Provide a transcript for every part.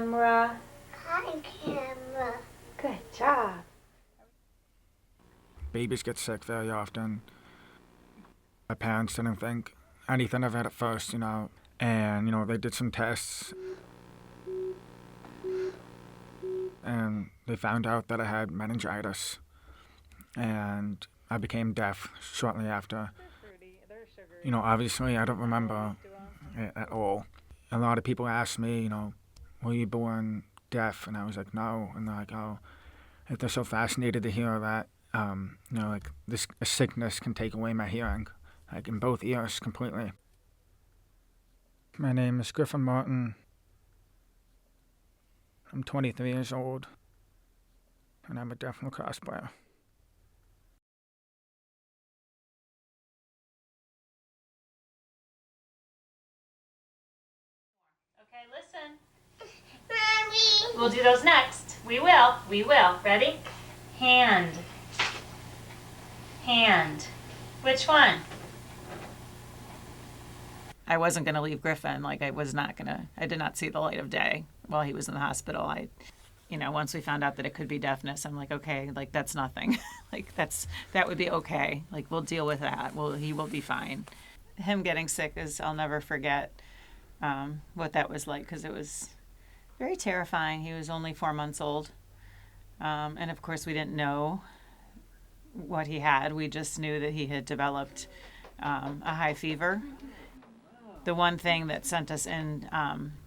camera. Hi, camera. Good job. Babies get sick very often. My parents didn't think anything of it at first, and, they did some tests and they found out that I had meningitis, and I became deaf shortly after. Obviously I don't remember it at all. A lot of people ask me, were you born deaf? And I was like, no. And they're like, oh, if they're so fascinated to hear that, a sickness can take away my hearing, in both ears completely. My name is Griffin Martin. I'm 23 years old, and I'm a deaf lacrosse player. Okay, listen. Mommy. We'll do those next. We will. Ready? Hand. Hand. Which one? I wasn't going to leave Griffin. I did not see the light of day while he was in the hospital. Once we found out that it could be deafness, I'm like, okay, that's nothing. That would be okay. We'll deal with that. He will be fine. Him getting sick I'll never forget what that was like, because it was very terrifying. He was only 4 months old. And of course we didn't know what he had. We just knew that he had developed a high fever. The one thing that sent us in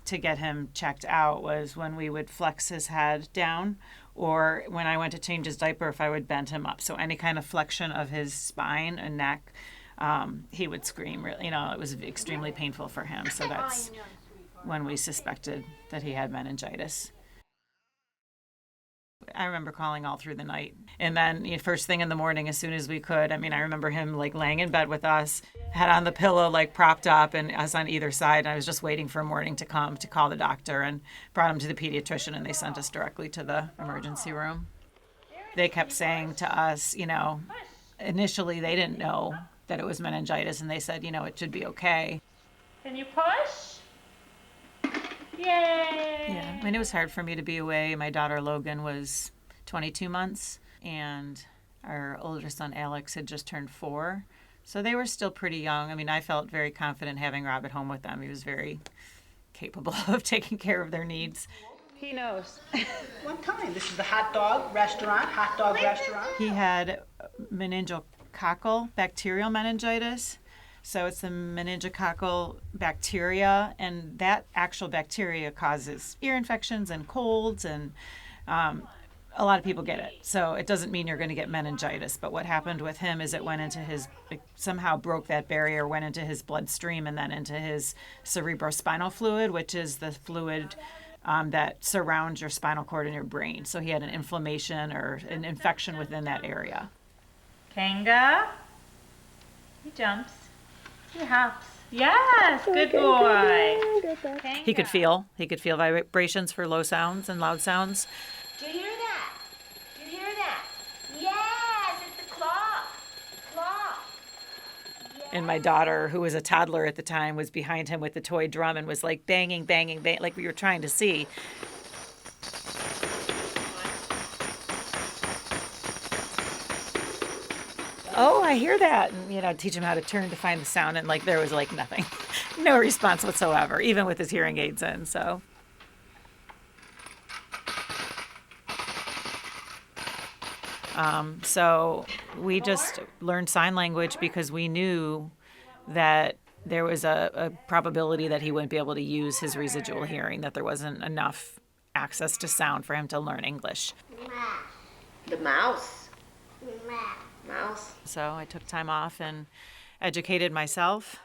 to get him checked out was when we would flex his head down, or when I went to change his diaper, if I would bend him up. So any kind of flexion of his spine and neck, he would scream. It was extremely painful for him. So that's when we suspected that he had meningitis. I remember calling all through the night. And then first thing in the morning, as soon as we could, I remember him laying in bed with us, head on the pillow, propped up, and us on either side. And I was just waiting for morning to come to call the doctor, and brought him to the pediatrician, and they sent us directly to the emergency room. They kept saying to us, initially they didn't know that it was meningitis, and they said, it should be okay. Can you push? Yay! Yeah, it was hard for me to be away. My daughter Logan was 22 months, and our older son Alex had just turned 4. So they were still pretty young. I felt very confident having Rob at home with them. He was very capable of taking care of their needs. He knows. One time. This is the hot dog restaurant. He had meningococcal bacterial meningitis. So it's the meningococcal bacteria, and that actual bacteria causes ear infections and colds, and a lot of people get it. So it doesn't mean you're going to get meningitis, but what happened with him is it went into it somehow broke that barrier, went into his bloodstream, and then into his cerebrospinal fluid, which is the fluid that surrounds your spinal cord and your brain. So he had an inflammation or an infection within that area. Kanga. He jumps. He hops. Yes, good boy. He could feel vibrations for low sounds and loud sounds. Do you hear that? Yes, it's the clock. Yes. And my daughter, who was a toddler at the time, was behind him with the toy drum and was banging, like we were trying to see. Oh, I hear that. And, teach him how to turn to find the sound. And there was nothing, no response whatsoever, even with his hearing aids in. So we just learned sign language because we knew that there was a probability that he wouldn't be able to use his residual hearing, that there wasn't enough access to sound for him to learn English. The mouse. Mouse. So I took time off and educated myself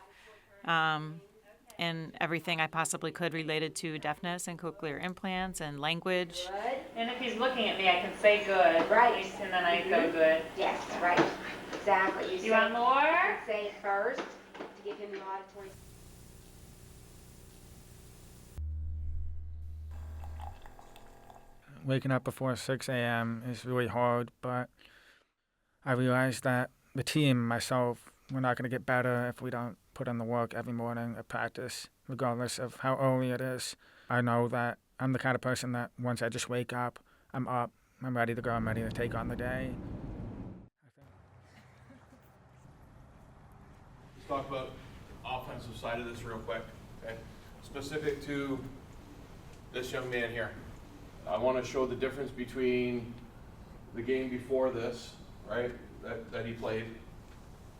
in everything I possibly could related to deafness and cochlear implants and language. Good. And if he's looking at me, I can say good. Right. And then I go good. Yes, right. Exactly. You want more? Say it first to give him the auditory. Waking up before 6 a.m. is really hard, but I realized that the team, myself, we're not going to get better if we don't put in the work every morning at practice, regardless of how early it is. I know that I'm the kind of person that once I just wake up, I'm up, I'm ready to go, I'm ready to take on the day. Let's talk about offensive side of this real quick, okay? Specific to this young man here. I want to show the difference between the game before this, right, that he played,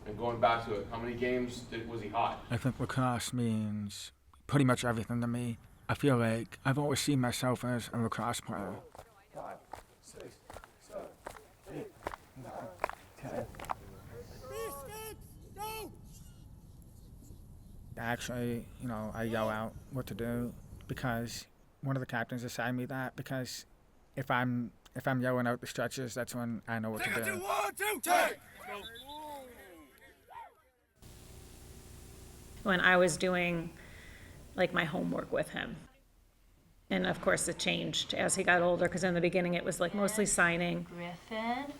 and going back to it. How many games was he hot? I think lacrosse means pretty much everything to me. I feel like I've always seen myself as a lacrosse player. 5, 6, 7, 8, 9, 10. Actually, I yell out what to do because one of the captains assigned me that, because if I'm yelling out the stretches, that's when I know what to do. 1, 2, take! When I was doing like my homework with him. And of course it changed as he got older, because in the beginning it was like mostly signing. Griffin,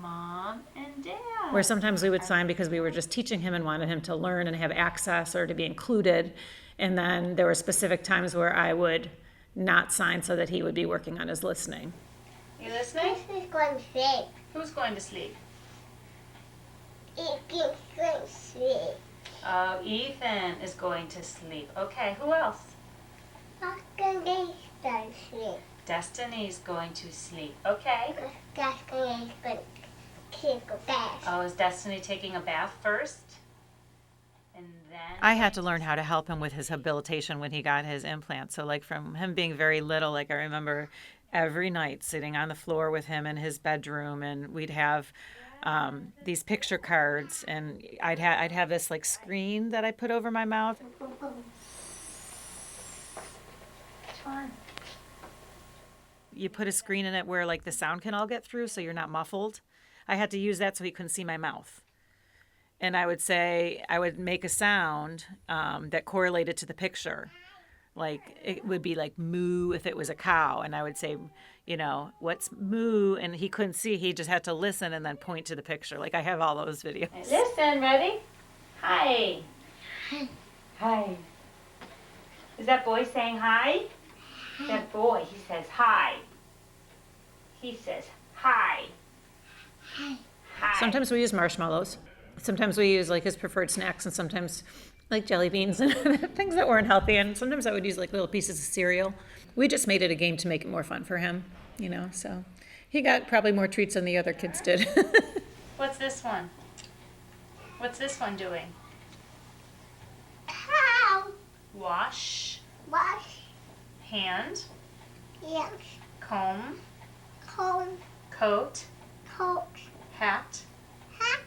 Mom, and Dad. Where sometimes we would sign because we were just teaching him and wanted him to learn and have access or to be included. And then there were specific times where I would not sign so that he would be working on his listening. You listening? Who's going to sleep? Who's going to sleep? Ethan's going to sleep. Oh, Ethan is going to sleep. Okay, who else? I'm going to sleep. Destiny's going to sleep. Okay. That's going to take a bath. Oh, is Destiny taking a bath first? And then I had to learn how to help him with his habilitation when he got his implant. So like from him being very little, like I remember every night sitting on the floor with him in his bedroom, and we'd have these picture cards, and I'd have this like screen that I put over my mouth. which one? You put a screen in it where like the sound can all get through so you're not muffled. I had to use that so he couldn't see my mouth. And I would make a sound that correlated to the picture. Like it would be like moo if it was a cow, and I would say, what's moo? And he couldn't see. He just had to listen and then point to the picture. Like I have all those videos. Listen, ready? Hi. Hi. Is that boy saying hi? That boy, he says hi. He says hi. Hi. Sometimes we use marshmallows. Sometimes we use like his preferred snacks, and sometimes like jelly beans and things that weren't healthy. And sometimes I would use like little pieces of cereal. We just made it a game to make it more fun for him, so he got probably more treats than the other kids did. What's this one? What's this one doing? How? Wash. Wash. Hand. Yes. Comb. Comb. Coat. Coat. Hat. Hat.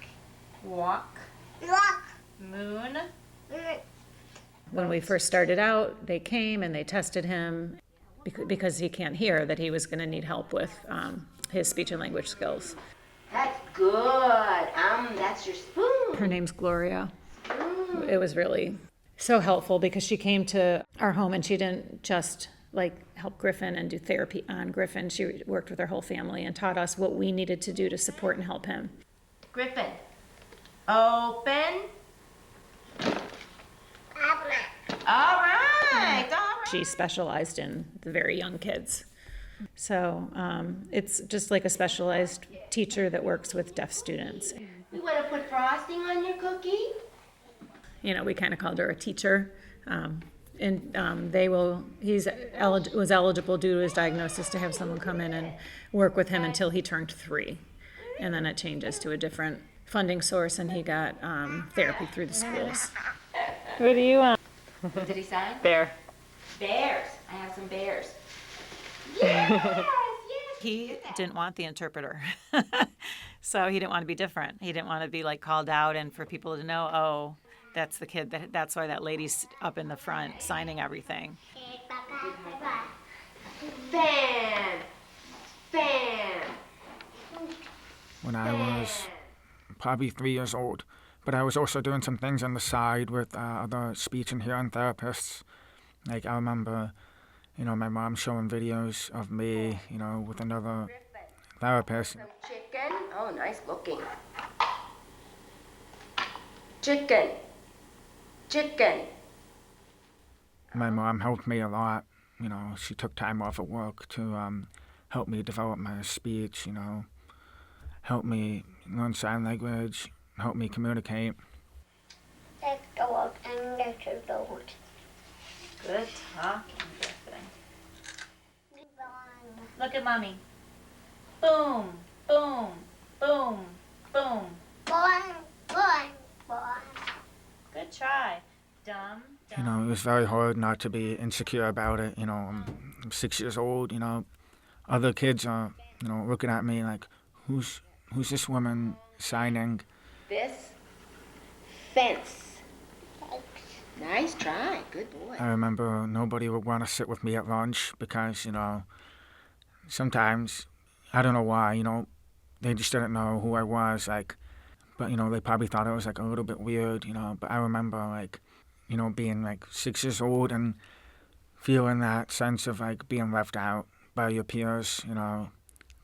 Walk. Lock. Moon. When we first started out, they came and they tested him because he can't hear, that he was going to need help with his speech and language skills. That's good. That's your spoon. Her name's Gloria. It was really so helpful because she came to our home and she didn't just like help Griffin and do therapy on Griffin. She worked with our whole family and taught us what we needed to do to support and help him. Griffin, open. All right. She specialized in the very young kids. So it's just like a specialized teacher that works with deaf students. You want to put frosting on your cookie? We kind of called her a teacher. He was eligible due to his diagnosis to have someone come in and work with him until he turned 3. And then it changes to a different funding source, and he got therapy through the schools. What do you want? Did he sign? Bear. Bears. I have some bears. Yes. He didn't want the interpreter. So he didn't want to be different. He didn't want to be like called out and for people to know, oh, that's the kid. That's why that lady's up in the front signing everything. Fan. When I was probably 3 years old, but I was also doing some things on the side with other speech and hearing therapists. Like I remember, my mom showing videos of me, with another therapist. Some chicken. Oh, nice looking. Chicken. My mom helped me a lot she took time off of work to help me develop my speech, help me learn sign language, help me communicate. Let's go and let's go. Good talking, Griffin. Look at mommy. Boom, boom, boom, boom. Boing, boing, boing. Good try. Dumb, dumb. It was very hard not to be insecure about it. I'm 6 years old, Other kids are, looking at me like, who's this woman signing? This fence. Nice try. Good boy. I remember nobody would want to sit with me at lunch because, sometimes, I don't know why, they just didn't know who I was, but, they probably thought I was, a little bit weird, but I remember, being, 6 years old and feeling that sense of, being left out by your peers,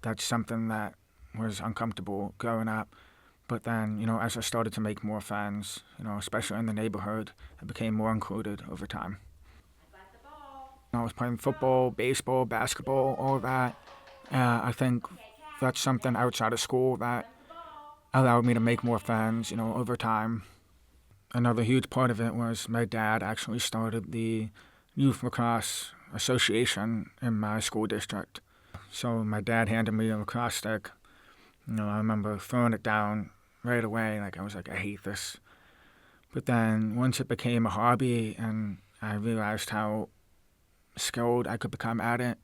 that's something that was uncomfortable growing up. But then, as I started to make more friends, especially in the neighborhood, I became more included over time. I was playing football, baseball, basketball, all that. I think that's something outside of school that allowed me to make more friends, over time. Another huge part of it was my dad actually started the Youth Lacrosse Association in my school district. So my dad handed me a lacrosse stick. I remember throwing it down right away. I was like, I hate this. But then once it became a hobby and I realized how skilled I could become at it,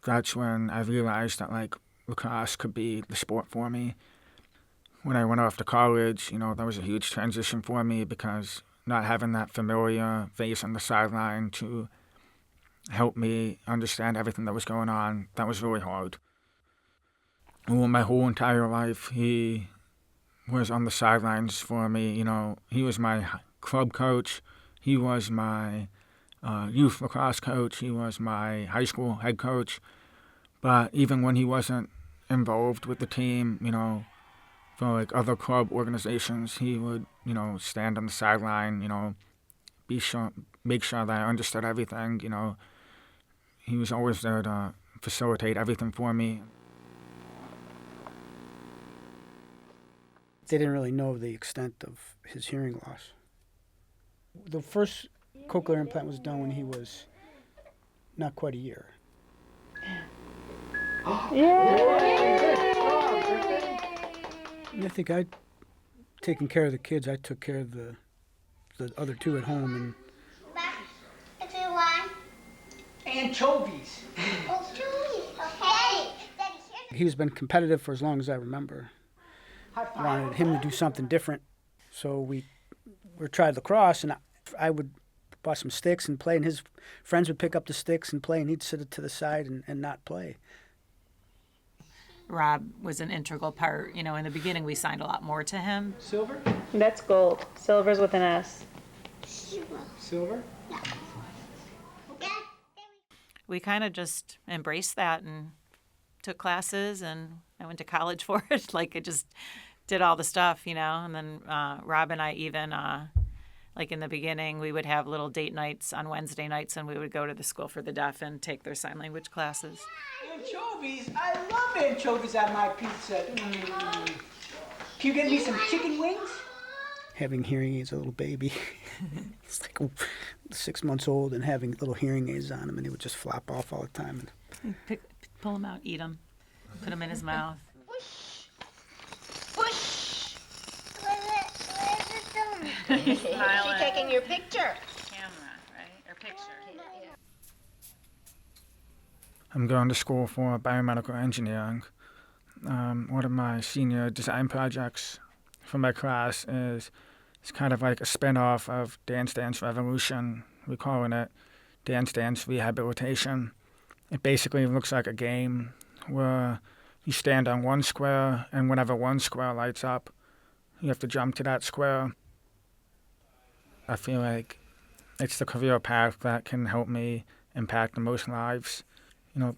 that's when I realized that, lacrosse could be the sport for me. When I went off to college, that was a huge transition for me because not having that familiar face on the sideline to help me understand everything that was going on, that was really hard. Well, my whole entire life, he was on the sidelines for me. He was my club coach. He was my youth lacrosse coach. He was my high school head coach. But even when he wasn't involved with the team, for other club organizations, he would, stand on the sideline, make sure that I understood everything. He was always there to facilitate everything for me. They didn't really know the extent of his hearing loss. The first cochlear implant was done when he was not quite a year. I think I'd taken care of the kids. I took care of the other two at home. And If you want. anchovies. Oh, chewy. Okay. He's been competitive for as long as I remember. Wanted him to do something different, so we tried lacrosse, and I would buy some sticks and play, and his friends would pick up the sticks and play, and he'd sit to the side and not play. Rob was an integral part. In the beginning, we signed a lot more to him. Silver? That's gold. Silver's with an S. Silver? We kind of just embraced that and took classes, and I went to college for it. I just did all the stuff, and then Rob and I even, in the beginning, we would have little date nights on Wednesday nights, and we would go to the School for the Deaf and take their sign language classes. Anchovies? I love anchovies on my pizza. Can you get me some chicken wings? Having hearing aids, a little baby. It's 6 months old and having little hearing aids on him, and he would just flop off all the time. Pull them out, eat them, put them in his mouth. Where's Is she taking your picture? Camera, right? Or picture. I'm going to school for biomedical engineering. One of my senior design projects for my class is it's kind of like a spin-off of Dance Dance Revolution. We're calling it Dance Dance Rehabilitation. It basically looks like a game where you stand on one square, and whenever one square lights up, you have to jump to that square. I feel like it's the career path that can help me impact the most lives.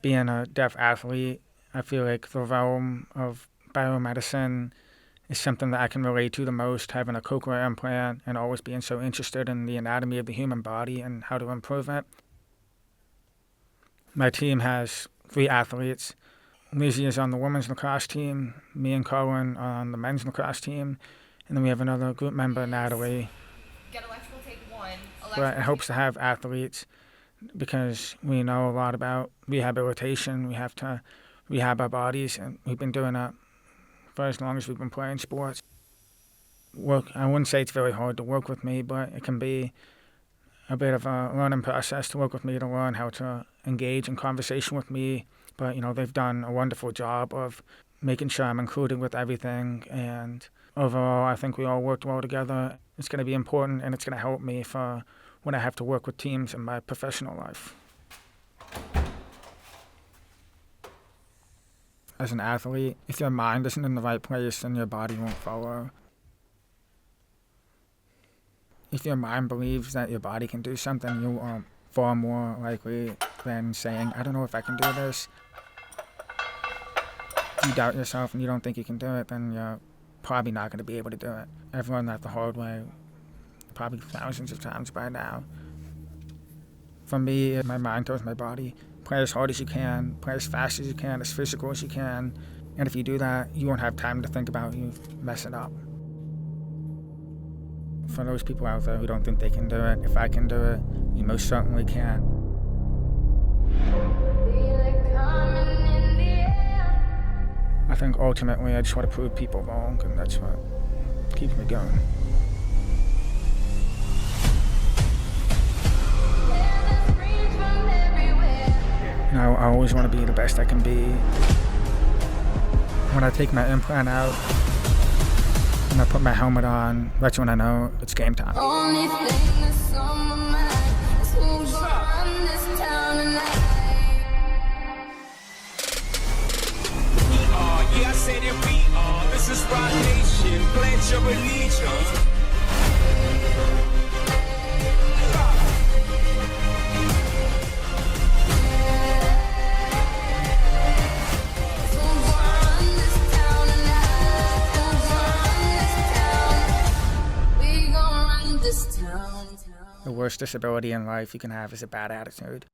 Being a deaf athlete, I feel like the realm of biomedicine is something that I can relate to the most, having a cochlear implant and always being so interested in the anatomy of the human body and how to improve it. My team has 3 athletes. Lizzie is on the women's lacrosse team, me and Cohen are on the men's lacrosse team, and then we have another group member, Natalie. Get electrical take 1. But it helps to have athletes because we know a lot about rehabilitation. We have to rehab our bodies, and we've been doing that for as long as we've been playing sports. I wouldn't say it's very hard to work with me, but it can be a bit of a learning process to work with me, to learn how to engage in conversation with me. But, they've done a wonderful job of making sure I'm included with everything. And overall, I think we all worked well together. It's going to be important, and it's going to help me for when I have to work with teams in my professional life. As an athlete, if your mind isn't in the right place, then your body won't follow. If your mind believes that your body can do something, you are far more likely than saying, I don't know if I can do this. If you doubt yourself and you don't think you can do it, then you're probably not going to be able to do it. I've learned that the hard way, probably thousands of times by now. For me, my mind tells my body, play as hard as you can, play as fast as you can, as physical as you can. And if you do that, you won't have time to think about you messing up. For those people out there who don't think they can do it, if I can do it, you most certainly can. I think ultimately I just want to prove people wrong, and that's what keeps me going. I always want to be the best I can be. When I take my implant out and I put my helmet on, that's when I know it's game time. Only thing that's on my mind is who's gonna run this town tonight. Yeah, I say that we are. This is Rock Nation. Pledge your allegiance. The worst disability in life you can have is a bad attitude.